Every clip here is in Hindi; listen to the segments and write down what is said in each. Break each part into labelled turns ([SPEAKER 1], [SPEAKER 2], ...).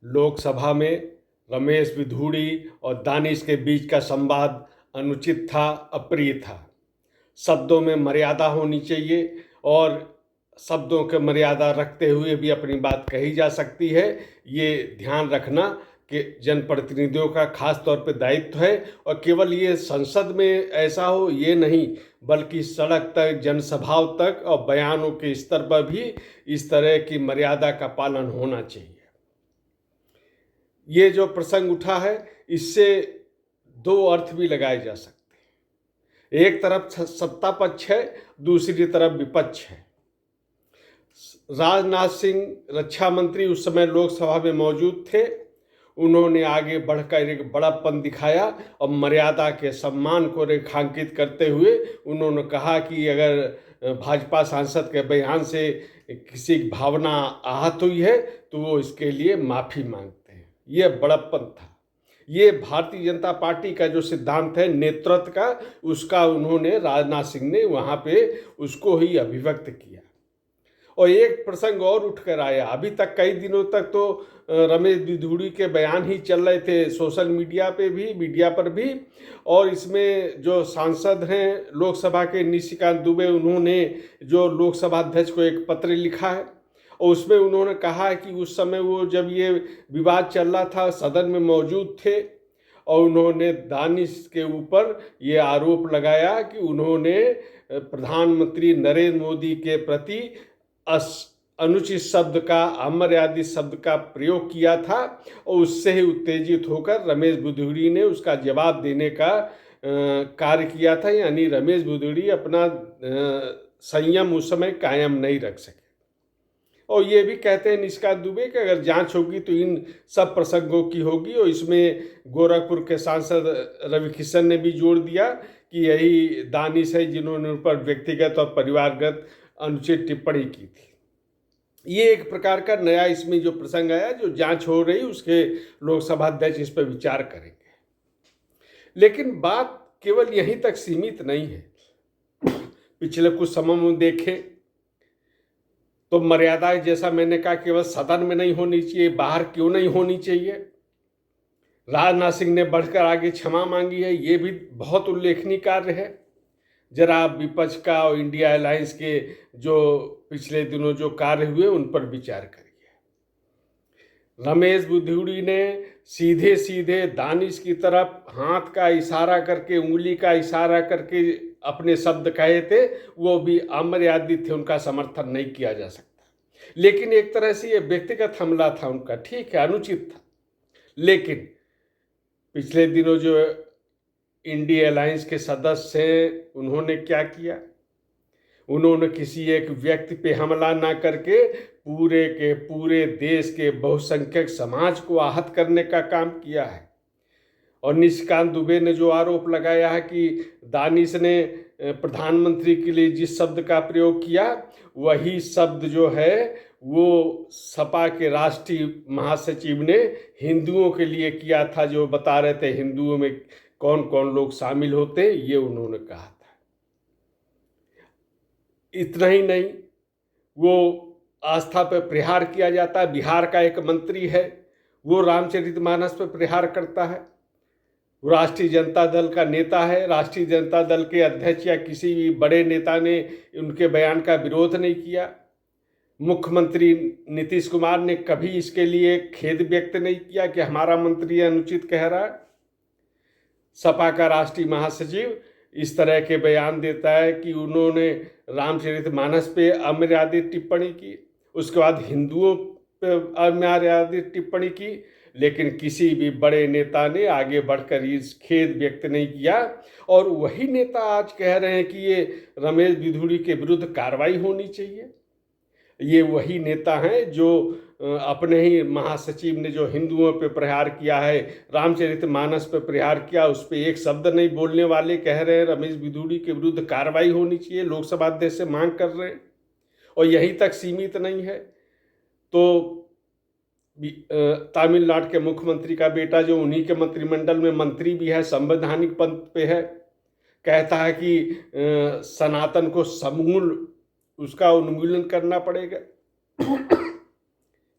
[SPEAKER 1] लोकसभा में रमेश बिधूड़ी और दानिश के बीच का संवाद अनुचित था, अप्रिय था। शब्दों में मर्यादा होनी चाहिए और शब्दों के मर्यादा रखते हुए भी अपनी बात कही जा सकती है। ये ध्यान रखना कि जनप्रतिनिधियों का खास तौर पे दायित्व है और केवल ये संसद में ऐसा हो ये नहीं, बल्कि सड़क तक, जनसभाओं तक और बयानों के स्तर पर भी इस तरह की मर्यादा का पालन होना चाहिए। ये जो प्रसंग उठा है इससे दो अर्थ भी लगाए जा सकते हैं। एक तरफ सत्ता पक्ष है, दूसरी तरफ विपक्ष है। राजनाथ सिंह रक्षा मंत्री उस समय लोकसभा में मौजूद थे। उन्होंने आगे बढ़कर एक बड़ापन दिखाया और मर्यादा के सम्मान को रेखांकित करते हुए उन्होंने कहा कि अगर भाजपा सांसद के बयान से किसी की भावना आहत हुई है तो वो इसके लिए माफ़ी मांगते हैं। ये बड़प्पन था। ये भारतीय जनता पार्टी का जो सिद्धांत है नेतृत्व का, उसका उन्होंने, राजनाथ सिंह ने वहाँ पे उसको ही अभिव्यक्त किया। और एक प्रसंग और उठकर आया। अभी तक कई दिनों तक तो रमेश बिधूड़ी के बयान ही चल रहे थे सोशल मीडिया पे भी, मीडिया पर भी। और इसमें जो सांसद हैं लोकसभा के निशिकांत दुबे, उन्होंने जो लोकसभा अध्यक्ष को एक पत्र लिखा है और उसमें उन्होंने कहा कि उस समय वो जब ये विवाद चल रहा था सदन में मौजूद थे और उन्होंने दानिश के ऊपर ये आरोप लगाया कि उन्होंने प्रधानमंत्री नरेंद्र मोदी के प्रति अनुचित शब्द का, अमर्यादित शब्द का प्रयोग किया था और उससे ही उत्तेजित होकर रमेश बिधूड़ी ने उसका जवाब देने का कार्य किया था। यानी रमेश बिधूड़ी अपना संयम उस समय कायम नहीं रख सके। और ये भी कहते हैं निशिकांत दुबे कि अगर जांच होगी तो इन सब प्रसंगों की होगी। और इसमें गोरखपुर के सांसद रवि किशन ने भी जोर दिया कि यही दानिश है जिन्होंने उन पर व्यक्तिगत और परिवारगत अनुचित टिप्पणी की थी। ये एक प्रकार का नया इसमें जो प्रसंग आया, जो जांच हो रही उसके लोकसभा अध्यक्ष इस पर विचार करेंगे। लेकिन बात केवल यहीं तक सीमित नहीं है। पिछले कुछ समय में देखें तो मर्यादा, जैसा मैंने कहा, केवल सदन में नहीं होनी चाहिए, बाहर क्यों नहीं होनी चाहिए। राजनाथ सिंह ने बढ़कर आगे क्षमा मांगी है, ये भी बहुत उल्लेखनीय कार्य है। जरा आप विपक्ष का और इंडिया अलायंस के जो पिछले दिनों जो कार्य हुए उन पर विचार करिए। रमेश बिधूड़ी ने सीधे सीधे दानिश की तरफ हाथ का इशारा करके, उंगली का इशारा करके अपने शब्द कहे थे, वो भी अमर्यादित थे, उनका समर्थन नहीं किया जा सकता। लेकिन एक तरह से ये व्यक्तिगत हमला था उनका, ठीक है, अनुचित था। लेकिन पिछले दिनों जो इंडिया अलायंस के सदस्य हैं उन्होंने क्या किया? उन्होंने किसी एक व्यक्ति पे हमला ना करके पूरे के पूरे देश के बहुसंख्यक समाज को आहत करने का काम किया है। और निशिकांत दुबे ने जो आरोप लगाया है कि दानिश ने प्रधानमंत्री के लिए जिस शब्द का प्रयोग किया वही शब्द जो है वो सपा के राष्ट्रीय महासचिव ने हिंदुओं के लिए किया था, जो बता रहे थे हिंदुओं में कौन कौन लोग शामिल होते, ये उन्होंने कहा था। इतना ही नहीं, वो आस्था पर प्रहार किया जाता है। बिहार का एक मंत्री है, वो रामचरितमानस पर प्रहार करता है। वो राष्ट्रीय जनता दल का नेता है, राष्ट्रीय जनता दल के अध्यक्ष या किसी भी बड़े नेता ने उनके बयान का विरोध नहीं किया। मुख्यमंत्री नीतीश कुमार ने कभी इसके लिए खेद व्यक्त नहीं किया कि हमारा मंत्री अनुचित कह रहा है। सपा का राष्ट्रीय महासचिव इस तरह के बयान देता है कि उन्होंने रामचरितमानस पे अमर्यादित टिप्पणी की, उसके बाद हिंदुओं पे अमर्यादित टिप्पणी की, लेकिन किसी भी बड़े नेता ने आगे बढ़कर इस खेद व्यक्त नहीं किया। और वही नेता आज कह रहे हैं कि ये रमेश बिधूड़ी के विरुद्ध कार्रवाई होनी चाहिए। ये वही नेता हैं जो अपने ही महासचिव ने जो हिंदुओं पे प्रहार किया है, रामचरितमानस पे प्रहार किया, उस पर एक शब्द नहीं बोलने वाले कह रहे हैं रमेश बिधूड़ी के विरुद्ध कार्रवाई होनी चाहिए, लोकसभा अध्यक्ष से मांग कर रहे हैं। और यहीं तक सीमित नहीं है तो तमिलनाडु के मुख्यमंत्री का बेटा जो उन्हीं के मंत्रिमंडल में मंत्री भी है, संवैधानिक पद पे है, कहता है कि सनातन को समूल उसका उन्मूलन करना पड़ेगा।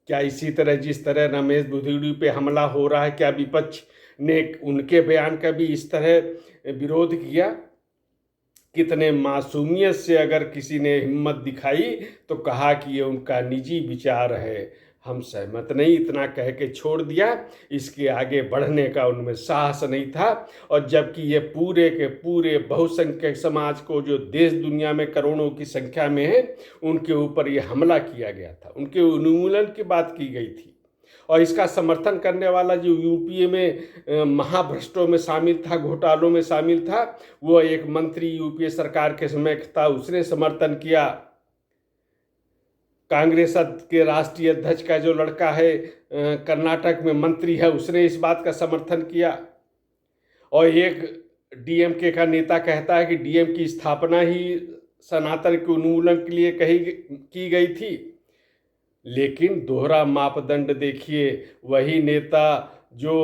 [SPEAKER 1] क्या इसी तरह जिस तरह रमेश बुधीड़ी पे हमला हो रहा है, क्या विपक्ष ने उनके बयान का भी इस तरह विरोध किया? कितने मासूमियत से अगर किसी ने हिम्मत दिखाई तो कहा कि ये उनका निजी विचार है, हम सहमत नहीं, इतना कह के छोड़ दिया। इसके आगे बढ़ने का उनमें साहस नहीं था। और जबकि ये पूरे के पूरे बहुसंख्यक समाज को, जो देश दुनिया में करोड़ों की संख्या में है, उनके ऊपर ये हमला किया गया था, उनके उन्मूलन की बात की गई थी। और इसका समर्थन करने वाला जो यूपीए में महाभ्रष्टों में शामिल था, घोटालों में शामिल था, वो एक मंत्री यूपीए सरकार के समय था, उसने समर्थन किया। कांग्रेस के राष्ट्रीय अध्यक्ष का जो लड़का है, कर्नाटक में मंत्री है, उसने इस बात का समर्थन किया। और एक डीएमके का नेता कहता है कि डीएम की स्थापना ही सनातन के उन्मूलन के लिए की गई थी। लेकिन दोहरा मापदंड देखिए, वही नेता जो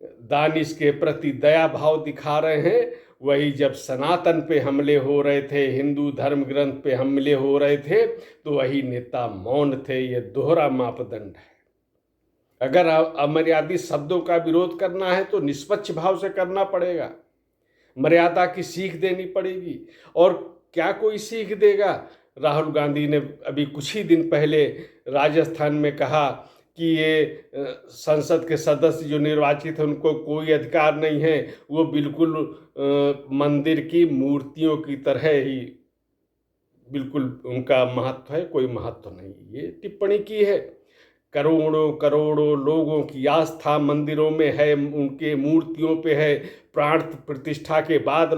[SPEAKER 1] दानिश के प्रति दया भाव दिखा रहे हैं, वही जब सनातन पे हमले हो रहे थे, हिंदू धर्म ग्रंथ पे हमले हो रहे थे, तो वही नेता मौन थे। ये दोहरा मापदंड है। अगर अमर्यादित शब्दों का विरोध करना है तो निष्पक्ष भाव से करना पड़ेगा, मर्यादा की सीख देनी पड़ेगी। और क्या कोई सीख देगा? राहुल गांधी ने अभी कुछ ही दिन पहले राजस्थान में कहा कि ये संसद के सदस्य जो निर्वाचित हैं उनको कोई अधिकार नहीं है, वो बिल्कुल मंदिर की मूर्तियों की तरह ही बिल्कुल उनका महत्व है, कोई महत्व नहीं। ये टिप्पणी की है। करोड़ों करोड़ों लोगों की आस्था मंदिरों में है, उनके मूर्तियों पे है। प्राण प्रतिष्ठा के बाद